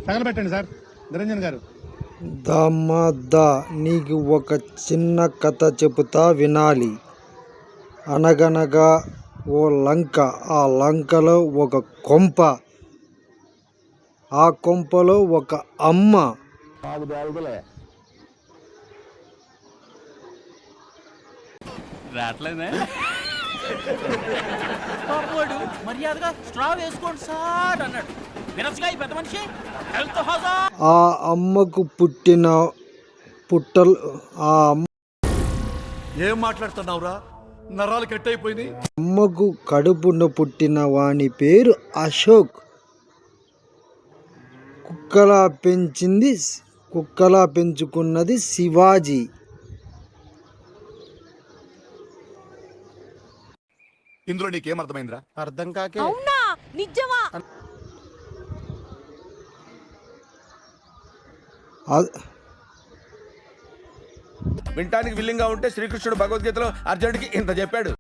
తగలబెట్టండి sir Niranjan గారు. దమ్మద్దా నీకు ఒక చిన్న కథ చెబుతా వినాలి. అనగనగా ఓ లంక. ఆ లంకలో ఒక కొంప. ఆ కొంపలో ఒక అమ్మ. రావట్లేదే పాపవాడు మర్యాదగా స్ట్రా వేసుకోండి సార్ అన్నాడు. వినసుగా ఈ పెద్ద మనిషి హెల్త్ హజార్. ఆ అమ్మకు పుట్టిన పుట్టలు ఆ ఏం మాట్లాడుతున్నావురా? నరాలు కట్ అయిపోయింది. అమ్మకు కడుపున పుట్టిన వాని పేరు అశోక్. కుక్కలా పెంచుకున్నది శివాజీ. ఇందులో నీకేం అర్థమైందిరా? అర్థం కాకే అవునా నిజమా? వినటానికి విల్లింగ్ గా ఉంటే శ్రీకృష్ణుడు భగవద్గీతలో అర్జునుడికి ఇంత చెప్పాడు.